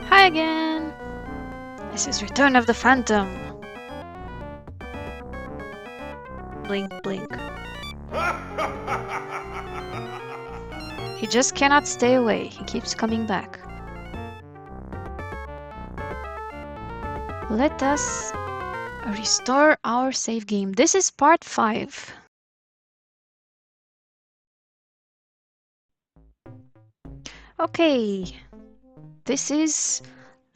Hi again! This is Return of the Phantom. Blink, blink. He just cannot stay away. He keeps coming back. Let us restore our save game. This is part 5. Okay, this is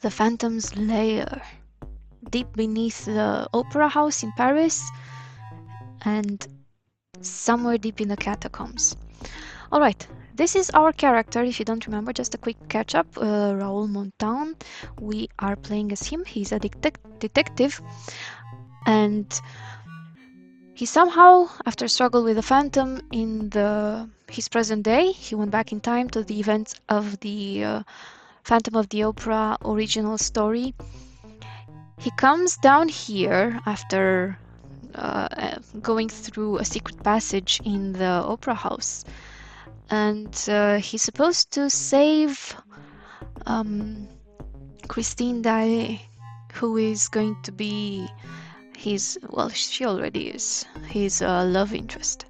the Phantom's lair. Deep beneath the Opera House in Paris and somewhere deep in the catacombs. Alright, this is our character. If you don't remember, just a quick catch up. Raoul Montan. We are playing as him. He's a detective, and he somehow, after struggle with the Phantom in his present day, he went back in time to the events of the Phantom of the Opera original story. He comes down here after going through a secret passage in the Opera House, and he's supposed to save Christine Daae, who is going to be she already is his love interest.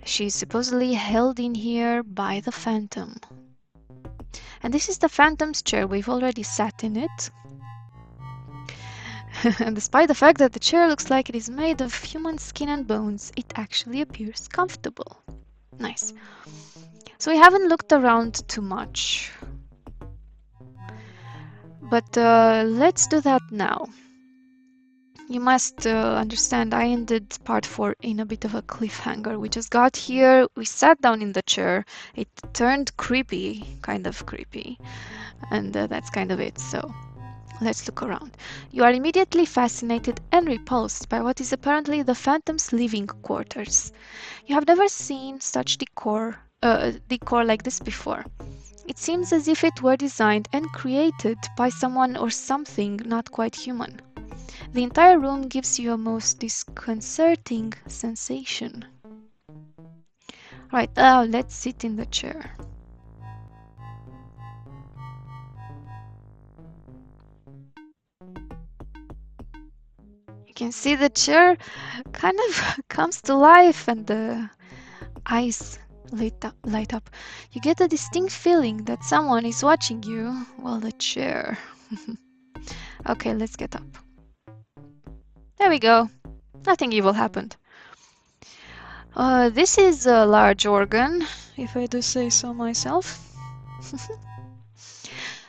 She's supposedly held in here by the Phantom. And this is the Phantom's chair. We've already sat in it. And despite the fact that the chair looks like it is made of human skin and bones, it actually appears comfortable. Nice. So we haven't looked around too much. But let's do that now. You must understand, I ended part 4 in a bit of a cliffhanger. We just got here, we sat down in the chair, it turned creepy, kind of creepy, and that's kind of it. So let's look around. You are immediately fascinated and repulsed by what is apparently the Phantom's living quarters. You have never seen such decor like this before. It seems as if it were designed and created by someone or something not quite human. The entire room gives you a most disconcerting sensation. Right, now let's sit in the chair. You can see the chair kind of comes to life and the eyes light up. You get a distinct feeling that someone is watching you while the chair. Okay, let's get up. There we go. Nothing evil happened. This is a large organ, if I do say so myself.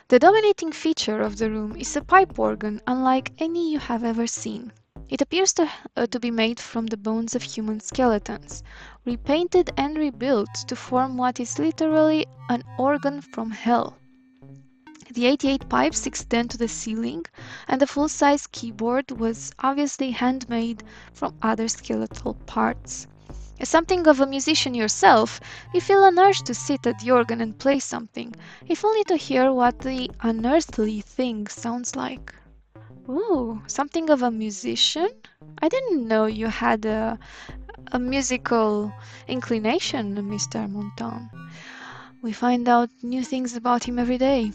The dominating feature of the room is a pipe organ unlike any you have ever seen. It appears to be made from the bones of human skeletons, repainted and rebuilt to form what is literally an organ from hell. The 88 pipes extend to the ceiling, and the full-size keyboard was obviously handmade from other skeletal parts. As something of a musician yourself, you feel an urge to sit at the organ and play something, if only to hear what the unearthly thing sounds like. Ooh, something of a musician? I didn't know you had a musical inclination, Mr. Montan. We find out new things about him every day.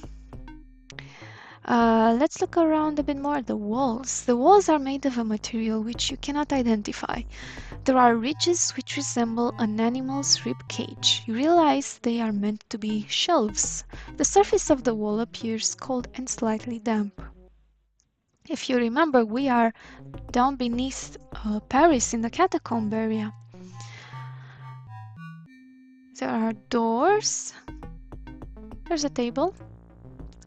Let's look around a bit more. The walls. The walls are made of a material which you cannot identify. There are ridges which resemble an animal's rib cage. You realize they are meant to be shelves. The surface of the wall appears cold and slightly damp. If you remember, we are down beneath Paris in the catacomb area. There are doors. There's a table.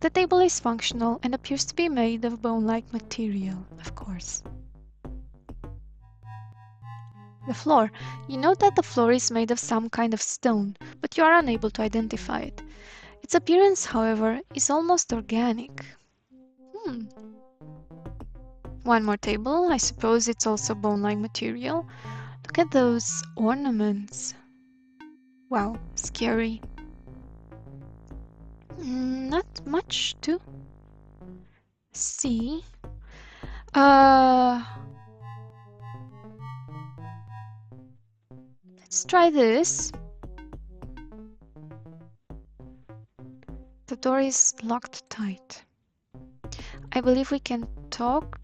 The table is functional and appears to be made of bone-like material, of course. The floor. You note that the floor is made of some kind of stone, but you are unable to identify it. Its appearance, however, is almost organic. One more table. I suppose it's also bone-like material. Look at those ornaments. Wow, scary. Not much to see. Let's try this. door is locked tight. I believe we can talk.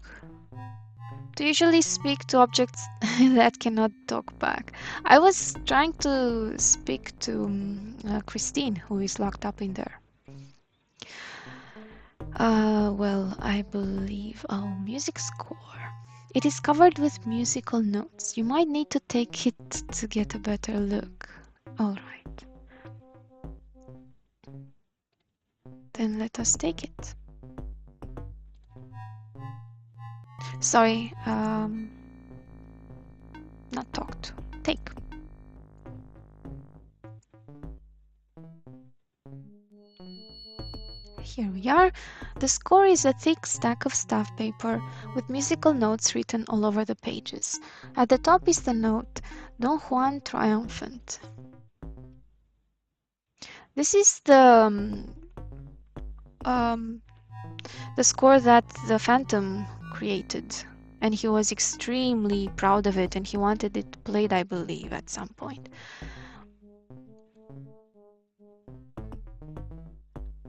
To usually speak to objects that cannot talk back. I was trying to speak to Christine, who is locked up in there. Well, I believe. Oh, music score. It is covered with musical notes. You might need to take it to get a better look. Alright. Then let us take it. Sorry, not talk to. Take. Here we are. The score is a thick stack of staff paper with musical notes written all over the pages. At the top is the note, Don Juan Triumphant. This is the score that the Phantom created, and he was extremely proud of it, and he wanted it played, I believe, at some point.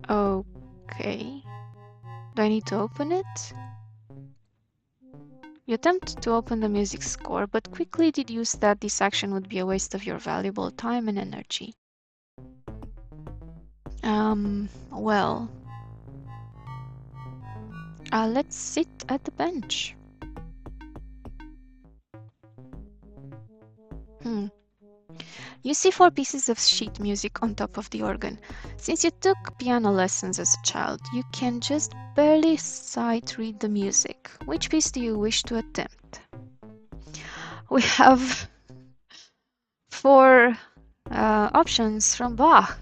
Okay. Do I need to open it? You attempt to open the music score, but quickly deduce that this action would be a waste of your valuable time and energy. Well, let's sit at the bench. You see 4 pieces of sheet music on top of the organ. Since you took piano lessons as a child, you can just barely sight read the music. Which piece do you wish to attempt? We have 4 options from Bach.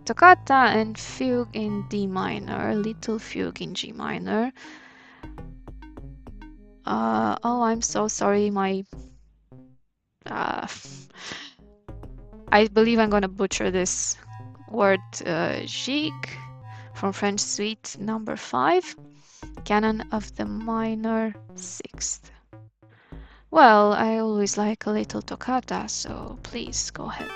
Toccata and Fugue in D minor, Little Fugue in G minor. Oh, I'm so sorry, my... I believe I'm gonna butcher this word. Gigue from French Suite number 5, Canon of the minor 6th. Well, I always like a little toccata, so please go ahead.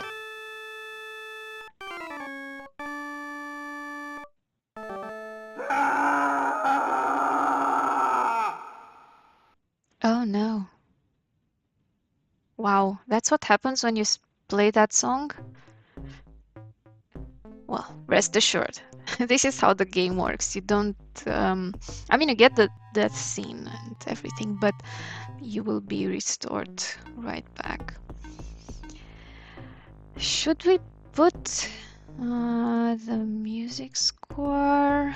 Oh no. Wow, that's what happens when you play that song? Well, rest assured, this is how the game works. You don't, I mean, you get the death scene and everything, but you will be restored right back. Should we put the music score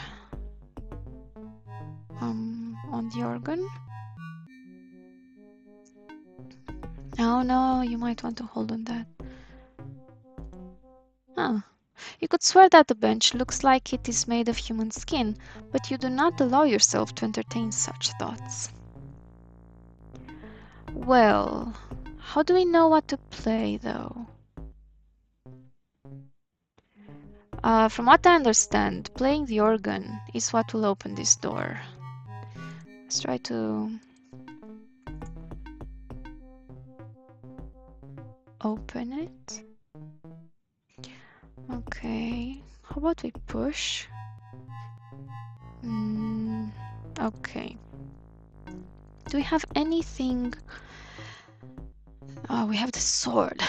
on the organ? Oh no, you might want to hold on that. Huh. You could swear that the bench looks like it is made of human skin, but you do not allow yourself to entertain such thoughts. Well, how do we know what to play, though? From what I understand, playing the organ is what will open this door. Let's try to open it. Okay, how about we push? Okay. Do we have anything? Oh, we have the sword.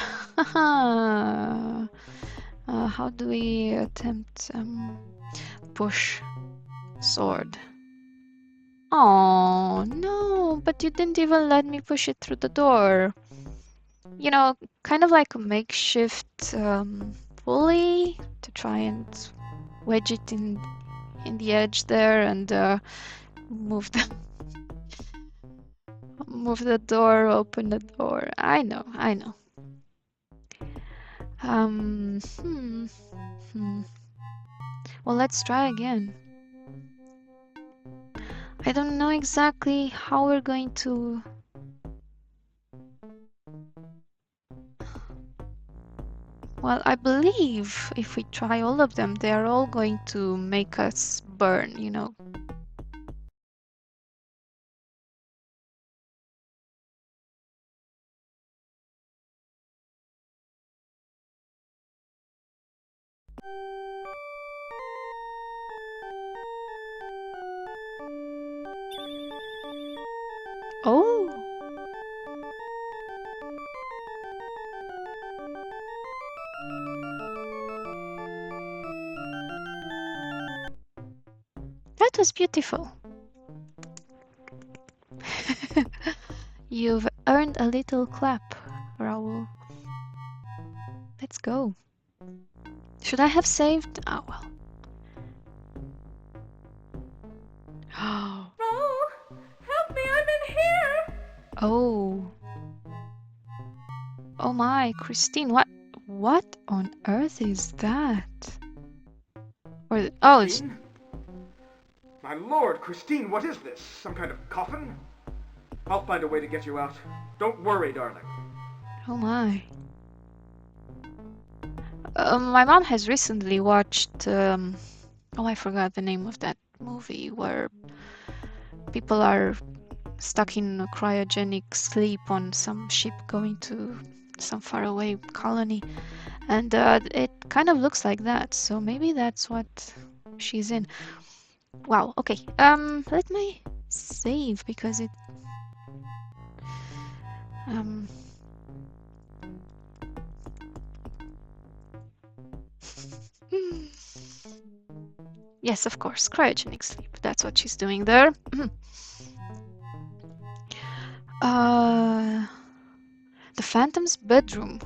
How do we attempt push sword? Oh no, but you didn't even let me push it through the door. You know, kind of like a makeshift pulley to try and wedge it in the edge there and move the move the door, open the door. I know. Well, let's try again. I don't know exactly how we're going to... Well, I believe if we try all of them, they are all going to make us burn, you know. Oh, that was beautiful. You've earned a little clap, Raoul. Let's go. Should I have saved? Oh well. Raoul, help me, I'm in here! Oh. Oh my, Christine, what on earth is that? Oh, it's, Christine? My lord, Christine, what is this? Some kind of coffin? I'll find a way to get you out. Don't worry, darling. oh my. My mom has recently watched, oh, I forgot the name of that movie where people are stuck in a cryogenic sleep on some ship going to some faraway colony. And it kind of looks like that, so maybe that's what she's in. Wow, okay. Let me save because it um yes, of course, cryogenic sleep. That's what she's doing there. uh the Phantom's bedroom.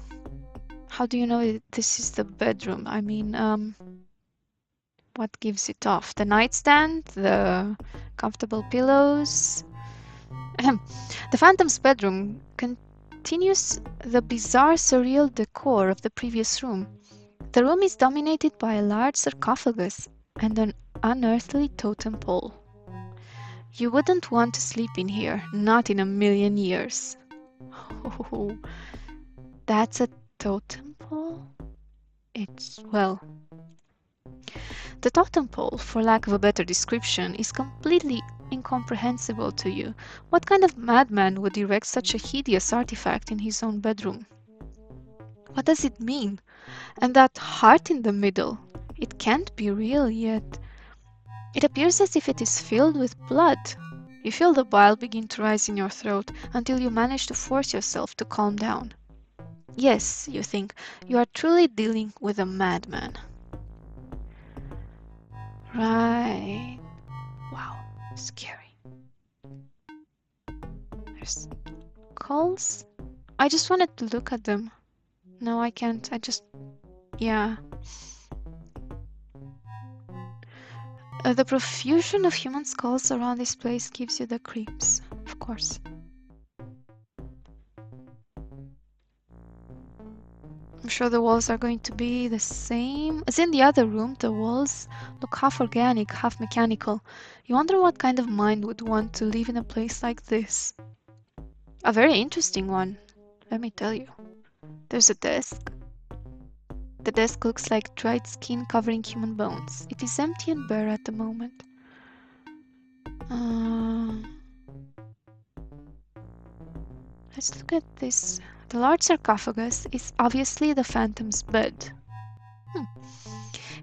How do you know this is the bedroom? I mean, what gives it off? The nightstand, the comfortable pillows. The Phantom's bedroom continues the bizarre, surreal decor of the previous room. The room is dominated by a large sarcophagus and an unearthly totem pole. You wouldn't want to sleep in here, not in a million years. Oh, that's a totem pole? It's, well, the totem pole, for lack of a better description, is completely incomprehensible to you. What kind of madman would erect such a hideous artifact in his own bedroom? What does it mean? And that heart in the middle? It can't be real yet. It appears as if it is filled with blood. You feel the bile begin to rise in your throat until you manage to force yourself to calm down. Yes, you think, you are truly dealing with a madman. Right. Wow, scary. There's calls? I just wanted to look at them. No, I can't. Yeah. The profusion of human skulls around this place gives you the creeps, of course. I'm sure the walls are going to be the same. As in the other room, the walls look half organic, half mechanical. You wonder what kind of mind would want to live in a place like this. A very interesting one, let me tell you. There's a desk. The desk looks like dried skin covering human bones. It is empty and bare at the moment. Let's look at this. The large sarcophagus is obviously the Phantom's bed.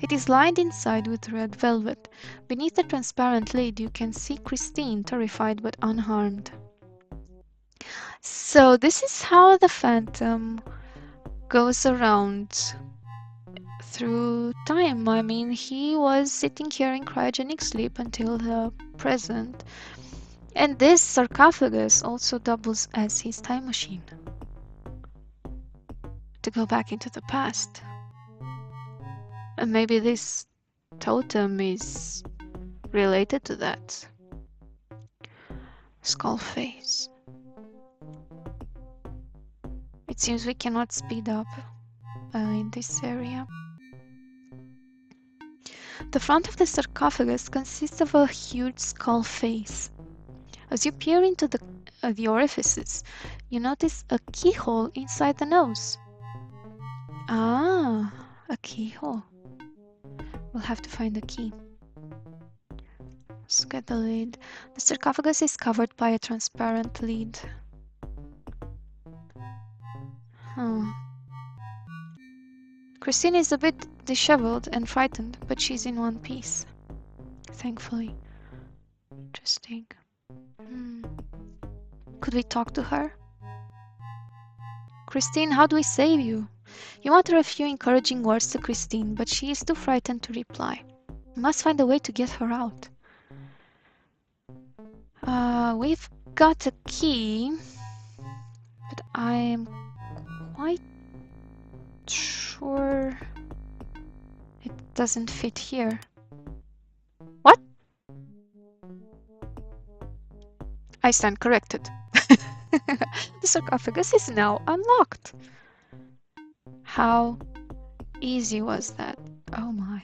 It is lined inside with red velvet. Beneath the transparent lid you can see Christine, terrified but unharmed. So this is how the Phantom goes around through time. I mean, he was sitting here in cryogenic sleep until the present. And this sarcophagus also doubles as his time machine. To go back into the past. And maybe this totem is related to that. Skull face. It seems we cannot speed up in this area. The front of the sarcophagus consists of a huge skull face. As you peer into the orifices, you notice a keyhole inside the nose. Ah, a keyhole. We'll have to find the key. Let's get the lid. The sarcophagus is covered by a transparent lid. Christine is a bit disheveled and frightened, but she's in one piece. Thankfully. Interesting. Could we talk to her? Christine, how do we save you? You mutter a few encouraging words to Christine, but she is too frightened to reply. We must find a way to get her out. We've got a key, but I'm quite sure it doesn't fit here. What? I stand corrected. The sarcophagus is now unlocked. How easy was that? Oh my.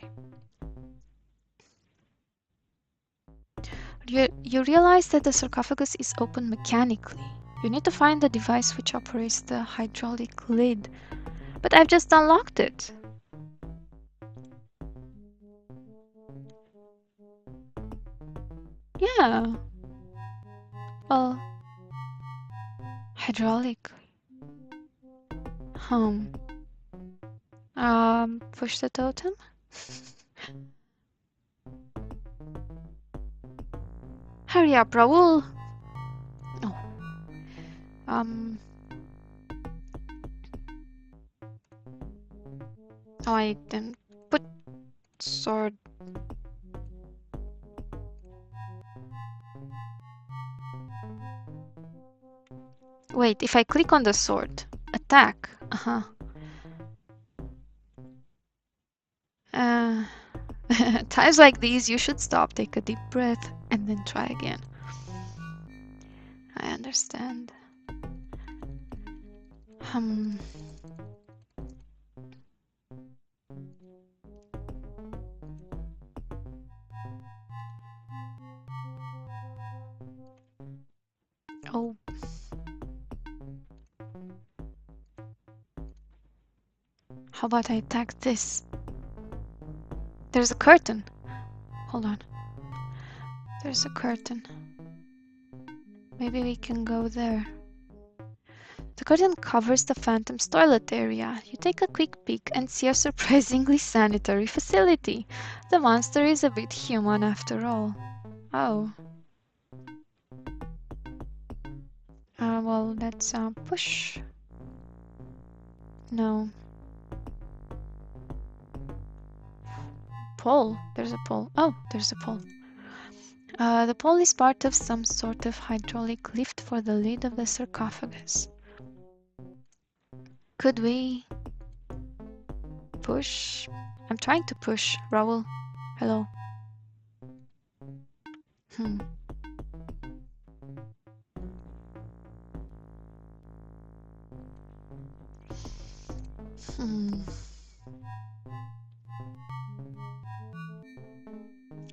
You realize that the sarcophagus is open mechanically. You need to find the device which operates the hydraulic lid. But I've just unlocked it. Yeah. Well, hydraulic. Push the totem? Hurry up, Raoul! Oh. Oh, I didn't put sword. Wait, if I click on the sword, attack. Times like these, you should stop, take a deep breath, and then try again. I understand. Oh. How about I attack this? There's a curtain. Hold on. There's a curtain. Maybe we can go there. The curtain covers the Phantom's toilet area. You take a quick peek and see a surprisingly sanitary facility. The monster is a bit human after all. Oh. Well, let's push. No. Pole. There's a pole. Oh, there's a pole. The pole is part of some sort of hydraulic lift for the lid of the sarcophagus. Could we push? I'm trying to push. Raoul. Hello.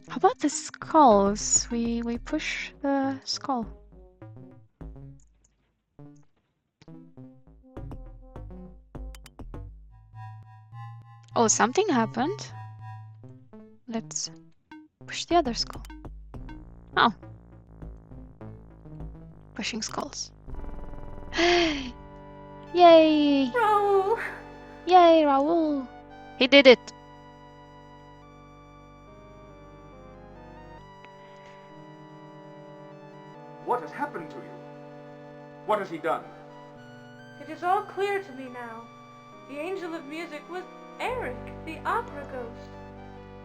How about the skulls? We push the skull. Oh, something happened. Let's push the other skull. Oh. Pushing skulls. Yay! Raoul! Yay, Raoul! He did it! What has happened to you? What has he done? It is all clear to me now. The angel of music was Eric, the opera ghost.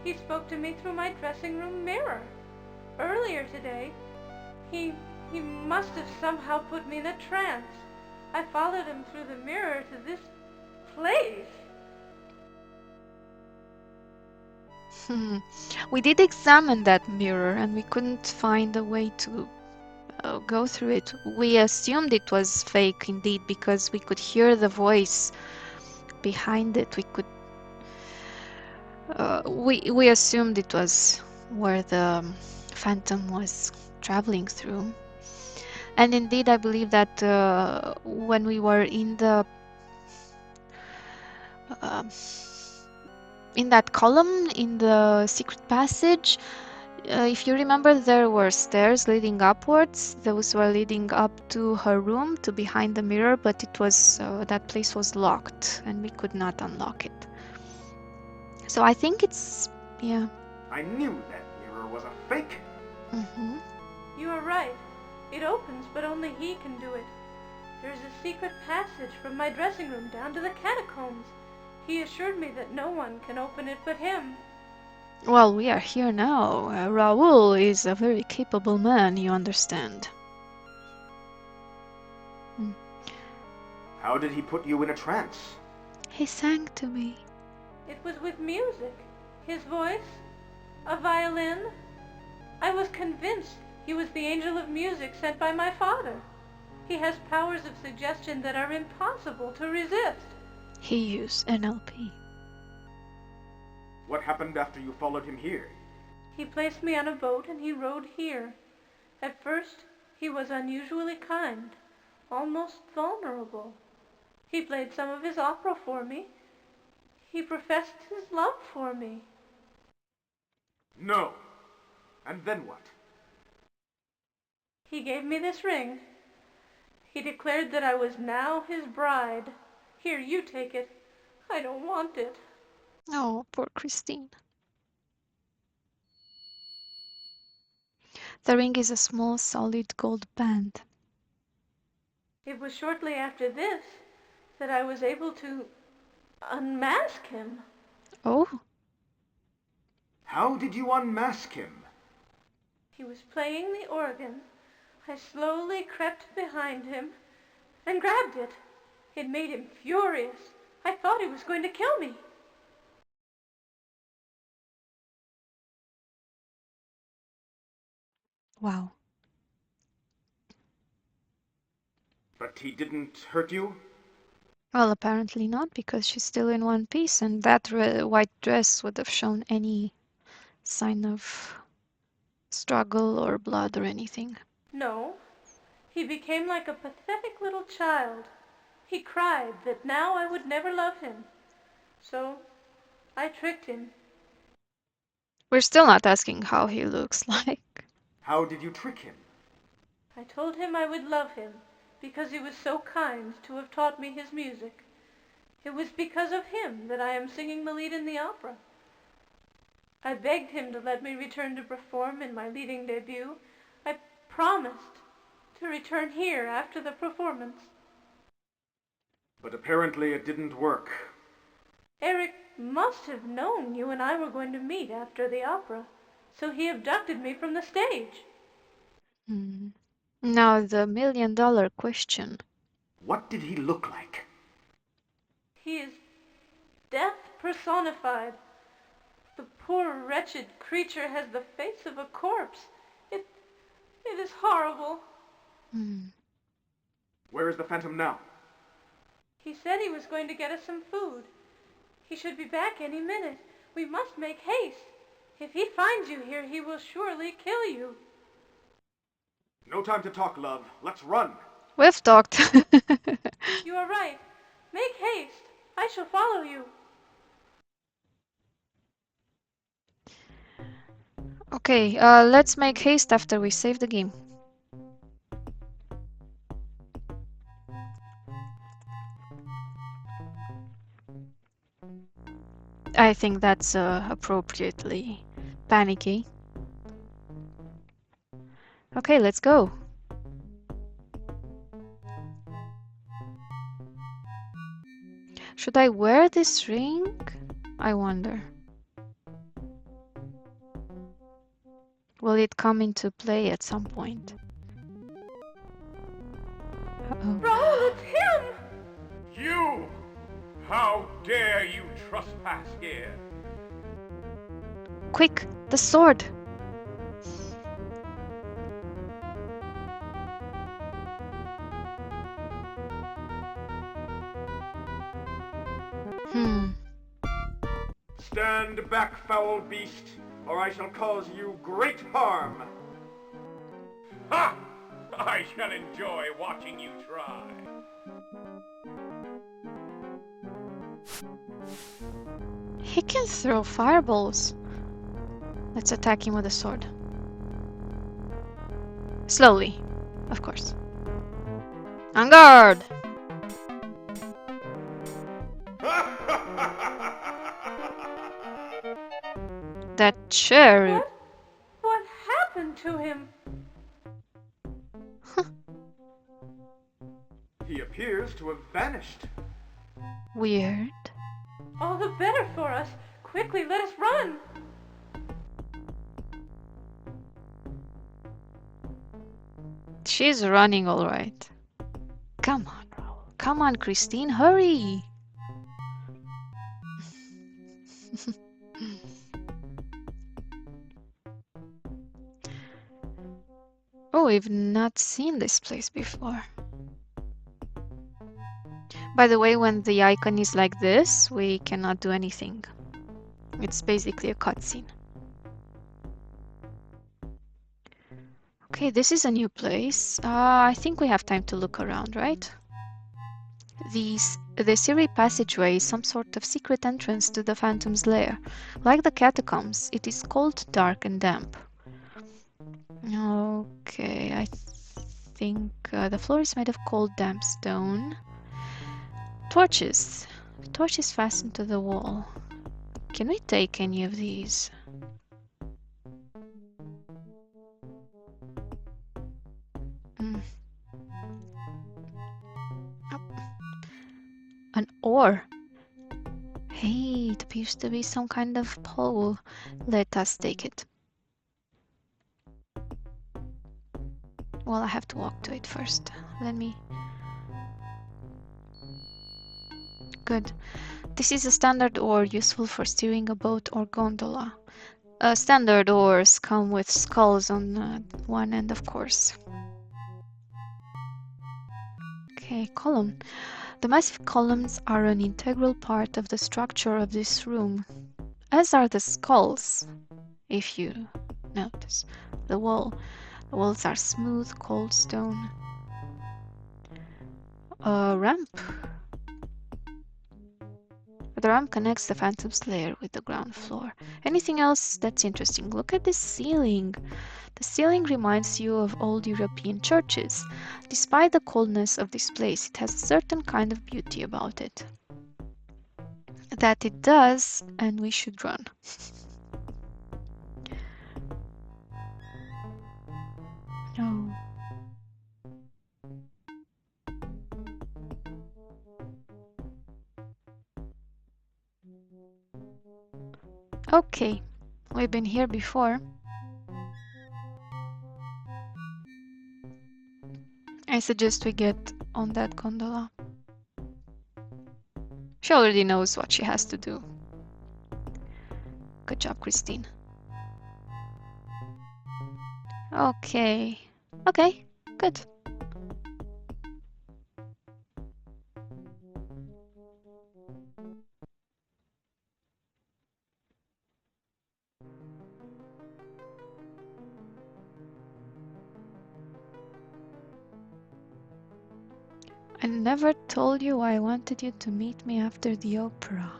He spoke to me through my dressing room mirror. Earlier today, he must have somehow put me in a trance. I followed him through the mirror to this place. We did examine that mirror and we couldn't find a way to go through it. We assumed it was fake indeed because we could hear the voice behind it. We could we assumed it was where the Phantom was traveling through. And indeed, I believe that when we were in the in that column in the secret passage, if you remember, there were stairs leading upwards. Those were leading up to her room, to behind the mirror, but it was that place was locked and we could not unlock it. So I think it's, yeah. I knew that mirror was a fake. You are right. It opens, but only he can do it. There is a secret passage from my dressing room down to the catacombs. He assured me that no one can open it but him. Well, we are here now. Raoul is a very capable man, you understand. How did he put you in a trance? He sang to me. It was with music. His voice, a violin. I was convinced he was the angel of music sent by my father. He has powers of suggestion that are impossible to resist. He used NLP. What happened after you followed him here? He placed me on a boat and he rowed here. At first, he was unusually kind, almost vulnerable. He played some of his opera for me. He professed his love for me. No. And then what? He gave me this ring. He declared that I was now his bride. Here, you take it. I don't want it. Oh, poor Christine. The ring is a small, solid gold band. It was shortly after this that I was able to unmask him. Oh, How did you unmask him? He was playing the organ. I slowly crept behind him and grabbed it. It made him furious. I thought he was going to kill me. wow. But he didn't hurt you? Well, apparently not, because she's still in one piece, and that white dress would have shown any sign of struggle or blood or anything. No, he became like a pathetic little child. He cried that now I would never love him. So I tricked him. We're still not asking how he looks like. How did you trick him? I told him I would love him because he was so kind to have taught me his music. It was because of him that I am singing the lead in the opera. I begged him to let me return to perform in my leading debut. I promised to return here after the performance. But apparently it didn't work. Eric must have known you and I were going to meet after the opera, so he abducted me from the stage. Hmm. Now the million-dollar question. What did he look like? He is death personified. The poor wretched creature has the face of a corpse. It is horrible. Hmm. Where is the Phantom now? He said he was going to get us some food. He should be back any minute. We must make haste. If he finds you here, he will surely kill you. No time to talk, love. Let's run. We've talked. You are right. Make haste. I shall follow you. Okay, let's make haste after we save the game. I think that's appropriately panicky. Okay, let's go. Should I wear this ring? I wonder. Will it come into play at some point? Uh-oh. Raoul, it's him! You! How dare you trespass here? Quick, the sword! Stand back, foul beast, or I shall cause you great harm. Ha! I shall enjoy watching you try. He can throw fireballs. Let's attack him with a sword. Slowly, of course. On guard! That chair. What happened to him? He appears to have vanished. Weird. All the better for us. Quickly, let us run. She's running all right. Come on, Raoul. Come on, Christine, hurry! Oh, we've not seen this place before. By the way, when the icon is like this, we cannot do anything. It's basically a cutscene. Okay, this is a new place. I think we have time to look around, right? The Siri passageway is some sort of secret entrance to the Phantom's lair. Like the catacombs, it is cold, dark, and damp. Okay, I think the floor is made of cold, damp stone. Torches. The torch is fastened to the wall. Can we take any of these? Oh. An ore. Hey, it appears to be some kind of pole. Let us take it. Well, I have to walk to it first. Let me... Good. This is a standard ore useful for steering a boat or gondola. Standard ores come with skulls on one end, of course. Okay, column. The massive columns are an integral part of the structure of this room, as are the skulls, if you notice. The walls are smooth, cold stone. A ramp. The ramp connects the Phantom's lair with the ground floor. Anything else that's interesting? Look at this ceiling. The ceiling reminds you of old European churches. Despite the coldness of this place, it has a certain kind of beauty about it. That it does, and we should run. No. Okay, we've been here before. I suggest we get on that gondola. She already knows what she has to do. Good job, Christine. Okay. Okay, good. I never told you I wanted you to meet me after the opera.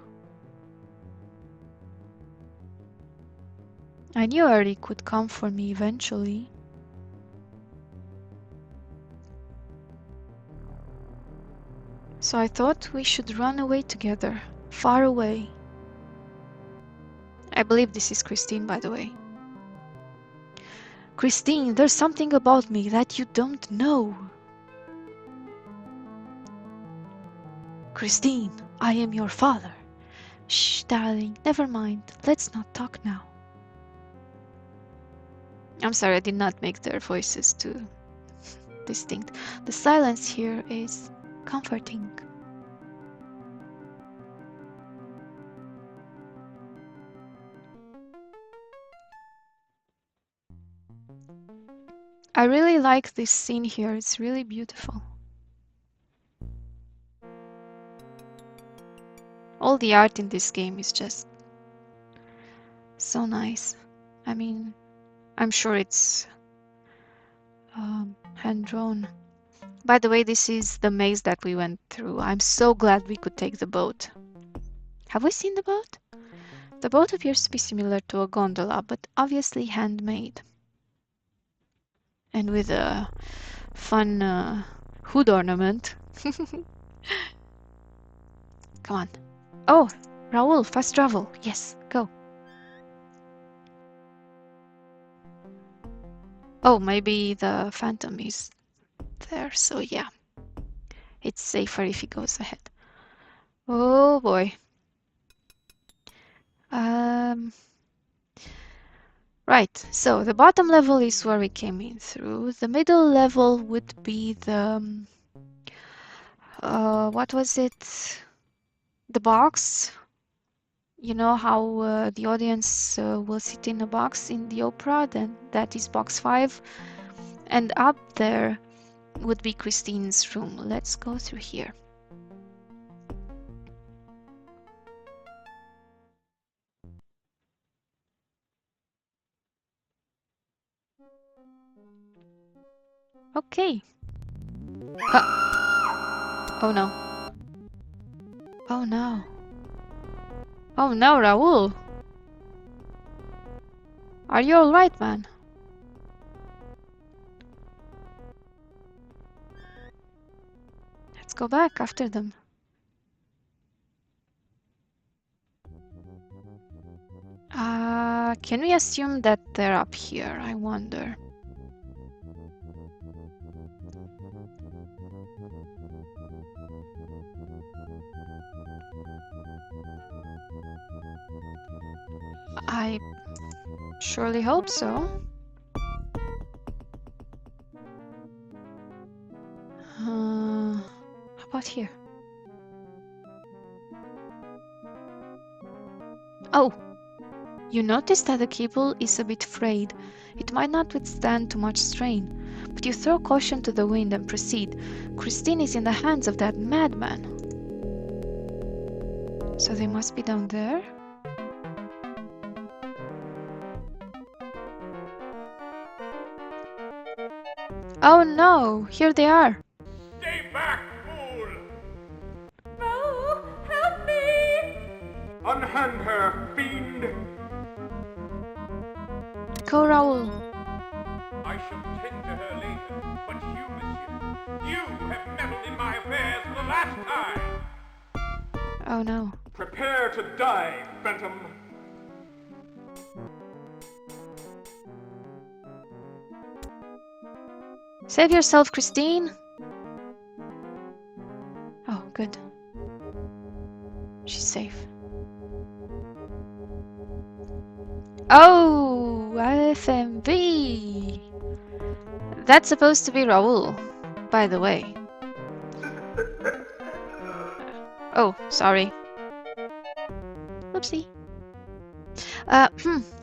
I knew Eric would come for me eventually. So I thought we should run away together, far away. I believe this is Christine, by the way. Christine, there's something about me that you don't know. Christine, I am your father. Shh, darling, never mind. Let's not talk now. I'm sorry, I did not make their voices too distinct. The silence here is comforting. I really like this scene here. It's really beautiful. All the art in this game is just so nice. I mean, I'm sure it's hand-drawn. By the way, this is the maze that we went through. I'm so glad we could take the boat. Have we seen the boat? The boat appears to be similar to a gondola, but obviously handmade. And with a fun hood ornament. Come on. Oh, Raoul, fast travel. Yes, go. Oh, maybe the Phantom is there, so yeah. It's safer if he goes ahead. Oh boy. Right, so the bottom level is where we came in through. The middle level would be the what was it? The box. You know how the audience will sit in a box in the opera, then that is box 5. And up there would be Christine's room. Let's go through here. Okay. Oh no. Oh no. Oh no, Raoul. Are you alright, man? Let's go back after them. Can we assume that they're up here? I wonder. I surely hope so. How about here? Oh! You notice that the cable is a bit frayed. It might not withstand too much strain. But you throw caution to the wind and proceed. Christine is in the hands of that madman. So they must be down there? Oh no! Here they are! Stay back, fool! Raoul, help me! Unhand her, fiend! Go, Raoul! I shall tend to her later, but you, monsieur, you have meddled in my affairs for the last time! Oh no. Prepare to die, phantom! Save yourself, Christine! Oh, good. She's safe. Oh, FMV! That's supposed to be Raoul, by the way. Oh, sorry. Oopsie.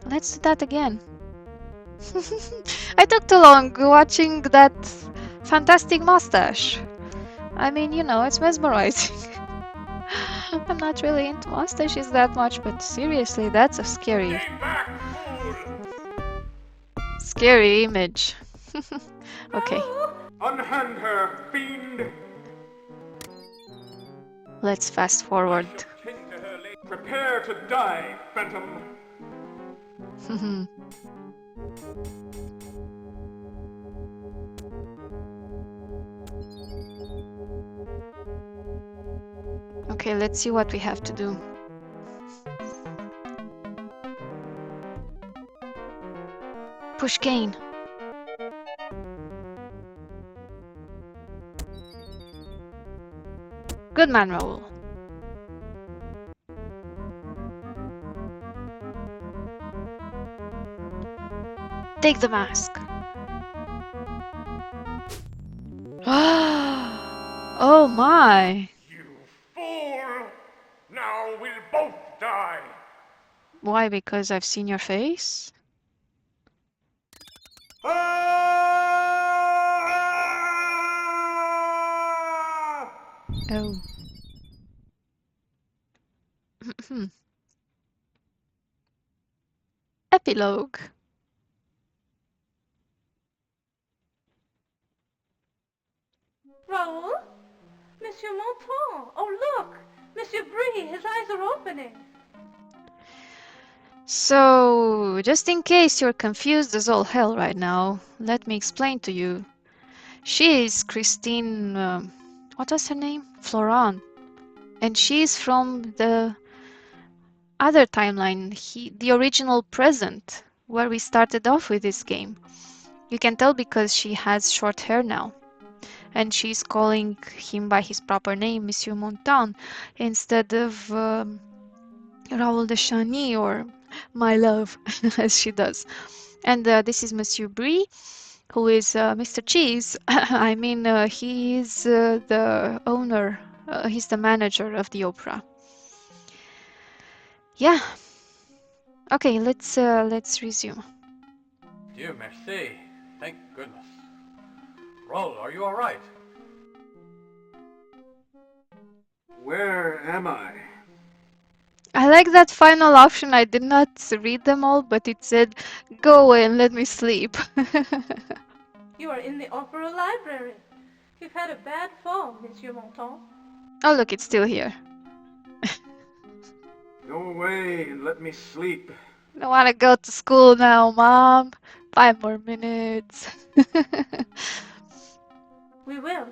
Let's do that again. I took too long watching that fantastic mustache. I mean, you know, it's mesmerizing. I'm not really into mustaches that much, but seriously, that's a scary, Stay back, fool! scary image. Okay, Raoul, Unhand her, fiend! let's fast I forward. shall tend to her later. Prepare to die, phantom! Okay, let's see what we have to do. Push gain. Good man, Raoul. Take the mask. Oh my! You fool! Now we'll both die! Why? Because I've seen your face? Ah! Oh. Epilogue. Raoul? Monsieur Monton! Oh, look! Monsieur Brie, his eyes are opening! So, just in case you're confused as all hell right now, let me explain to you. She is Christine, what was her name? Florent. And she's from the other timeline, the original present, where we started off with this game. You can tell because she has short hair now. and she's calling him by his proper name, Monsieur Montan, instead of Raoul de Chagny or my love, as she does. And this is Monsieur Brie, who is Mr. Cheese. I mean, he is the owner, he's the manager of the opera. Yeah. Okay, let's resume. Dieu merci. Thank goodness. Raoul, are you all right? Where am I? I like that final option. I did not read them all, but it said, "Go away and let me sleep." You are in the opera library. You've had a bad fall, Monsieur Montan. Oh, look, it's still here. Go away and let me sleep. I want to go to school now, Mom. 5 more minutes. We will.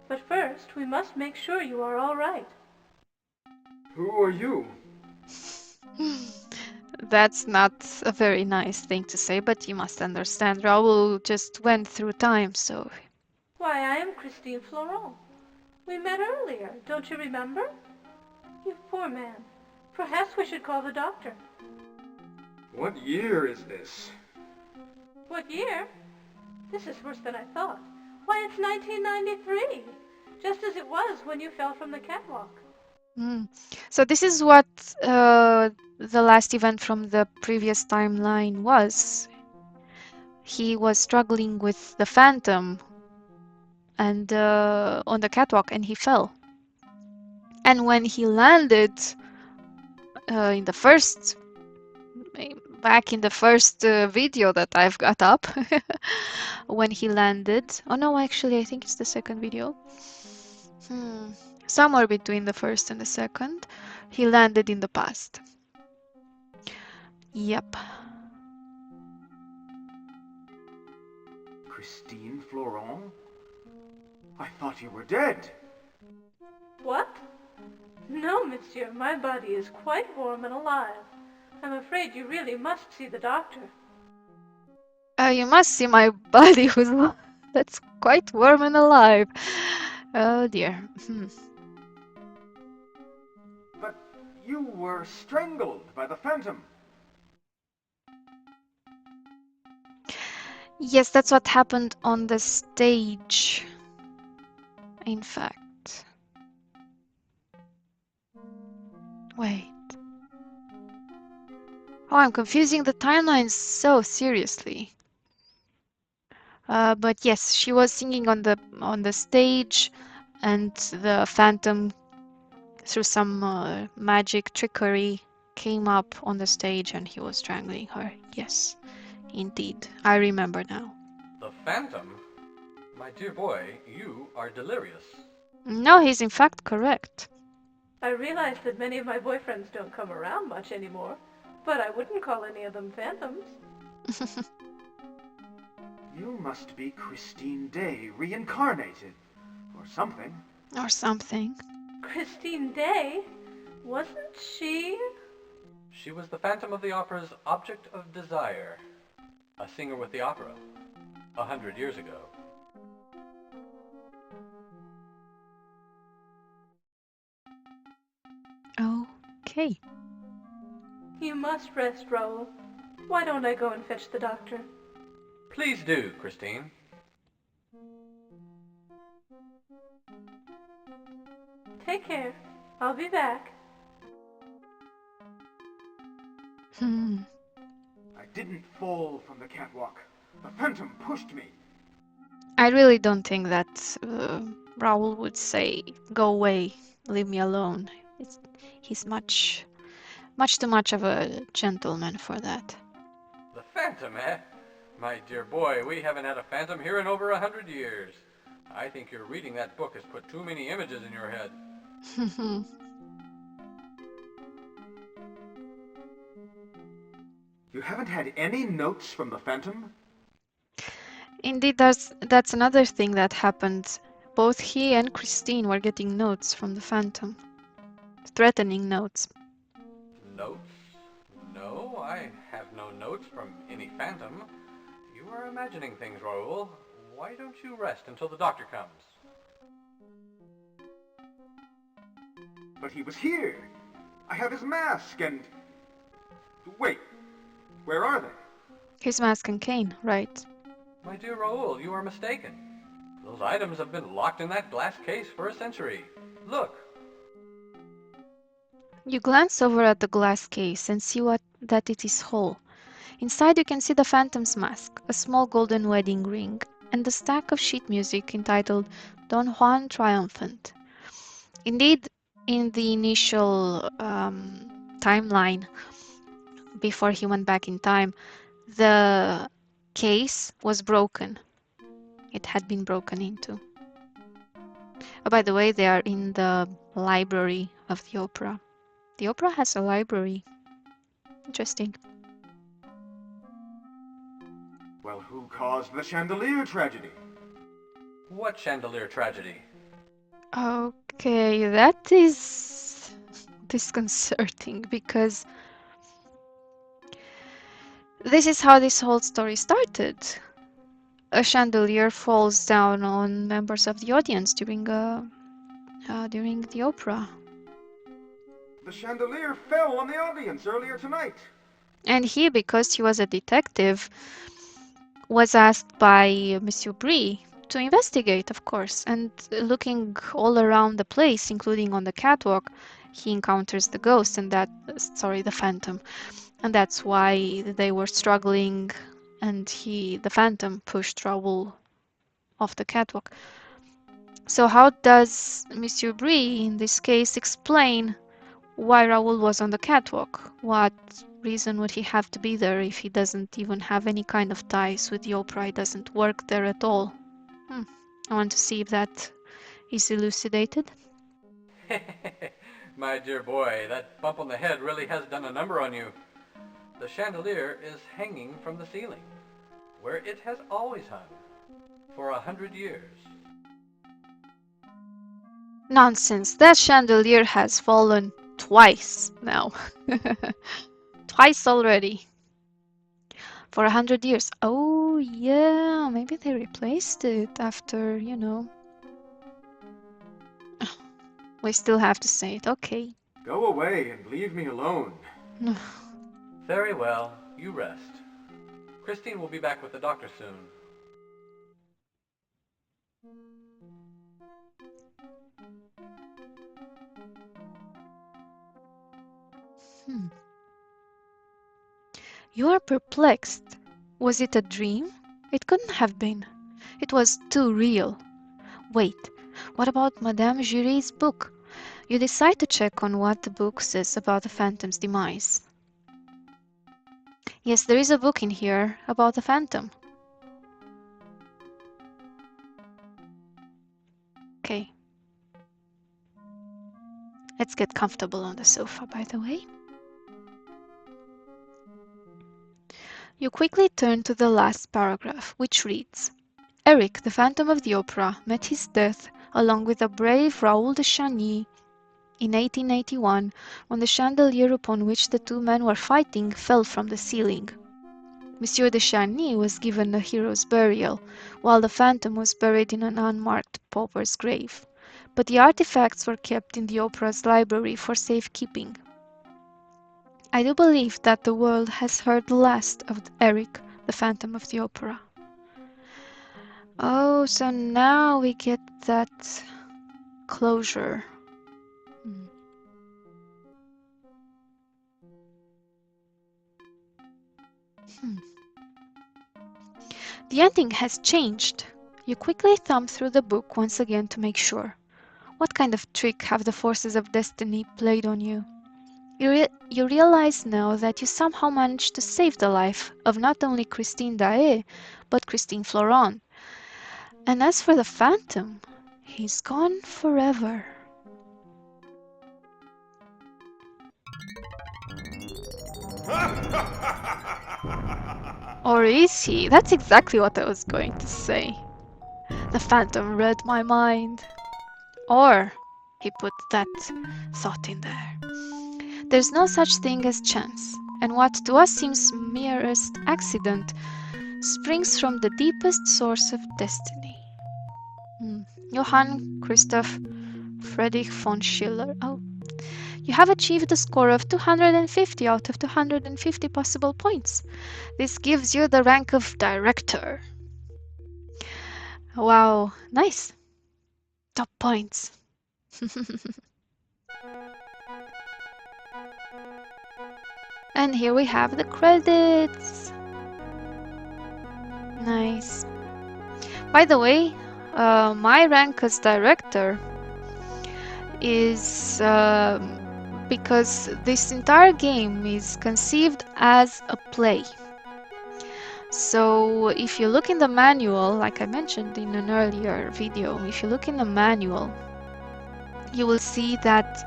But first, we must make sure you are all right. Who are you? That's not a very nice thing to say, but you must understand. Raoul just went through time, so. Why, I am Christine Florent. We met earlier, don't you remember? You poor man. Perhaps we should call the doctor. What year is this? What year? This is worse than I thought. Why, it's 1993, just as it was when you fell from the catwalk. So this is what the last event from the previous timeline was. He was struggling with the phantom and on the catwalk, and he fell. And when he landed in the first, back in the first video that I've got up, when he landed, oh no, actually I think it's the second video. Somewhere between the first and the second, he landed in the past. Yep. Christine Florent? I thought you were dead. What? No, monsieur, my body is quite warm and alive. I'm afraid you really must see the doctor. You must see my body who's that's quite warm and alive. Oh dear. But you were strangled by the phantom. Yes, that's what happened on the stage. In fact. Wait. Oh, I'm confusing the timelines so seriously. But yes, she was singing on the stage, and the phantom, through some magic trickery, came up on the stage, and he was strangling her. Yes, indeed, I remember now. The phantom? My dear boy, you are delirious. No, he's in fact correct. I realize that many of my boyfriends don't come around much anymore, but I wouldn't call any of them phantoms. You must be Christine Day reincarnated. Or something. Or something. Christine Day? Wasn't she? She was the Phantom of the Opera's object of desire. A singer with the opera. 100 years ago. Okay. You must rest, Raoul. Why don't I go and fetch the doctor? Please do, Christine. Take care. I'll be back. I didn't fall from the catwalk. The phantom pushed me. I really don't think that Raoul would say, "Go away, leave me alone." He's much too much of a gentleman for that. The Phantom, eh? My dear boy, we haven't had a phantom here in over 100 years. I think your reading that book has put too many images in your head. You haven't had any notes from the phantom? Indeed, that's another thing that happened. Both he and Christine were getting notes from the Phantom. Threatening notes. Notes? No, I have no notes from any phantom. You are imagining things, Raoul. Why don't you rest until the doctor comes? But he was here. I have his mask and... Wait, where are they? His mask and cane, right. My dear Raoul, you are mistaken. Those items have been locked in that glass case for a century. Look. You glance over at the glass case and see that it is whole. Inside you can see the Phantom's mask, a small golden wedding ring, and a stack of sheet music entitled Don Juan Triumphant. Indeed, in the initial timeline, before he went back in time, the case was broken. It had been broken into. Oh, by the way, they are in the library of the opera. The opera has a library. Interesting. Well, who caused the chandelier tragedy? What chandelier tragedy? Okay, that is disconcerting because this is how this whole story started. A chandelier falls down on members of the audience during the opera. The chandelier fell on the audience earlier tonight. And he, because he was a detective, was asked by Monsieur Brie to investigate, of course. And looking all around the place, including on the catwalk, he encounters the ghost and the phantom. And that's why they were struggling, and the phantom pushed Raoul off the catwalk. So how does Monsieur Brie, in this case, explain why Raoul was on the catwalk? What reason would he have to be there if he doesn't even have any kind of ties with the opera? He doesn't work there at all. I want to see if that is elucidated. My dear boy, that bump on the head really has done a number on you. The chandelier is hanging from the ceiling, where it has always hung, for 100 years. Nonsense. That chandelier has fallen twice now. Twice already. For 100 years. Oh, yeah. Maybe they replaced it after, We still have to say it. Okay. Go away and leave me alone. Very well. You rest. Christine will be back with the doctor soon. You are perplexed. Was it a dream? It couldn't have been. It was too real. Wait, what about Madame Jurie's book? You decide to check on what the book says about the Phantom's demise. Yes, there is a book in here about the Phantom. Okay. Let's get comfortable on the sofa, by the way. You quickly turn to the last paragraph, which reads, Eric, the Phantom of the Opera, met his death along with the brave Raoul de Chagny in 1881 when the chandelier upon which the two men were fighting fell from the ceiling. Monsieur de Chagny was given a hero's burial, while the Phantom was buried in an unmarked pauper's grave. But the artifacts were kept in the opera's library for safekeeping. I do believe that the world has heard the last of Eric, the Phantom of the Opera. Oh, so now we get that closure. The ending has changed. You quickly thumb through the book once again to make sure. What kind of trick have the forces of destiny played on you? You realize now that you somehow managed to save the life of not only Christine Daae, but Christine Florent. And as for the Phantom, he's gone forever. Or is he? That's exactly what I was going to say. The Phantom read my mind. Or he put that thought in there. There's no such thing as chance, and what to us seems merest accident springs from the deepest source of destiny. Johann Christoph Friedrich von Schiller. Oh, you have achieved a score of 250 out of 250 possible points. This gives you the rank of director. Wow, nice. Top points. And here we have the credits. Nice. By the way, my rank as director is because this entire game is conceived as a play. So if you look in the manual, like I mentioned in an earlier video, if you look in the manual, you will see that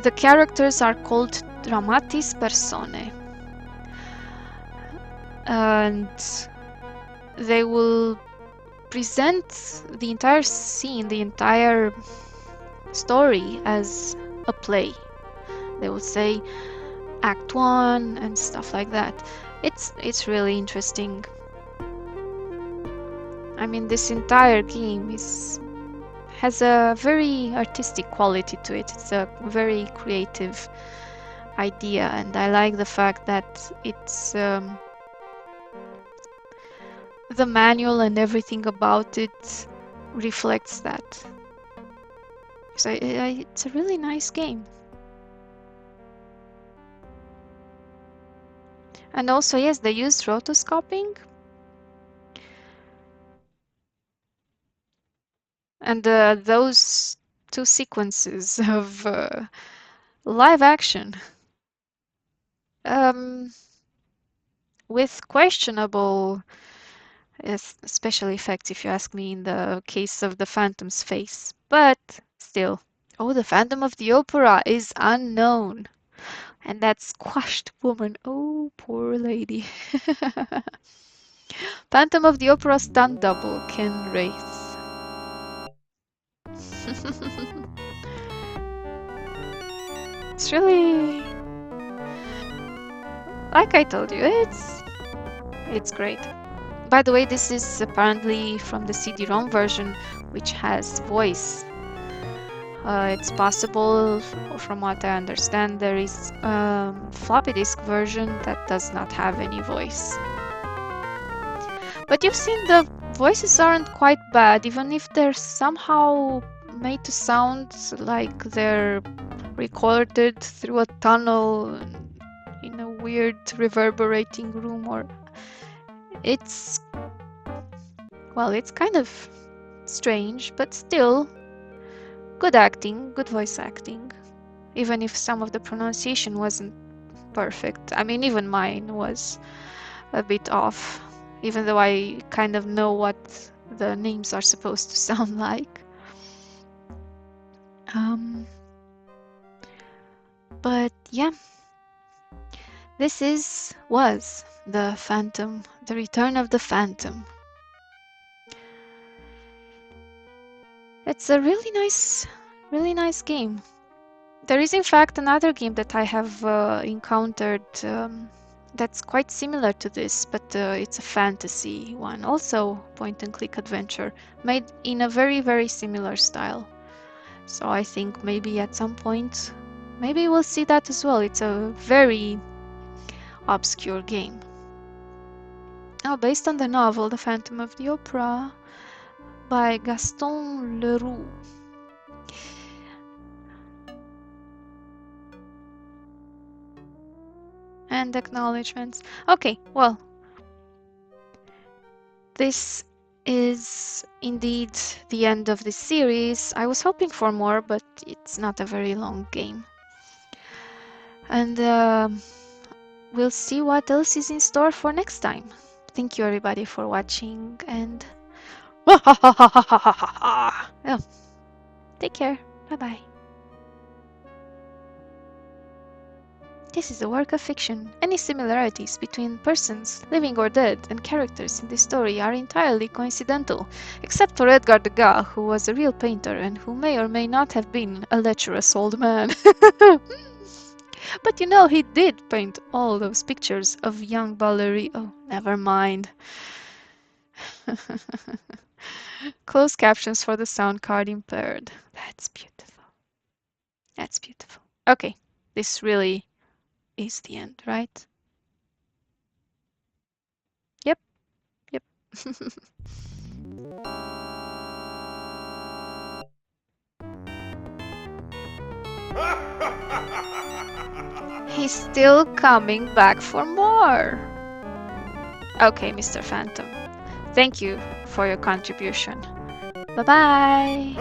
the characters are called dramatis personae. And they will present the entire scene, the entire story as a play. They will say Act 1 and stuff like that. It's really interesting. I mean, this entire game has a very artistic quality to it. It's a very creative idea, and I like the fact that it's the manual and everything about it reflects that. So it's a really nice game. And also, yes, they used rotoscoping. And those two sequences of live action with questionable special effects, if you ask me, in the case of the Phantom's face. But still. Oh, the Phantom of the Opera is unknown. And that squashed woman. Oh, poor lady. Phantom of the Opera stunt double, Ken Wraith. It's really... Like I told you, it's great. By the way, this is apparently from the CD-ROM version, which has voice. It's possible, from what I understand, there is a floppy disk version that does not have any voice. But you've seen the voices aren't quite bad, even if they're somehow made to sound like they're recorded through a tunnel in a weird reverberating room, or it's kind of strange, but still good acting, good voice acting, even if some of the pronunciation wasn't perfect. I mean, even mine was a bit off, even though I kind of know what the names are supposed to sound like. But yeah, this was the Phantom, the Return of the Phantom. It's a really nice game. There is in fact another game that I have encountered that's quite similar to this, but it's a fantasy one, also point and click adventure, made in a very similar style. So I think maybe at some point, maybe we'll see that as well. It's a very obscure game. Oh, based on the novel The Phantom of the Opera by Gaston Leroux. And acknowledgements. Okay, well, this is indeed the end of this series. I was hoping for more, but it's not a very long game. And we'll see what else is in store for next time. Thank you everybody for watching, and yeah. Take care. Bye-bye. This is a work of fiction. Any similarities between persons, living or dead, and characters in this story are entirely coincidental, except for Edgar Degas, who was a real painter and who may or may not have been a lecherous old man. But you know, he did paint all those pictures of young Valerie. Oh, never mind. Closed captions for the sound card impaired. That's beautiful. That's beautiful. Okay, this really is the end, right? Yep, yep. He's still coming back for more. Okay, Mr. Phantom. Thank you for your contribution. Bye-bye.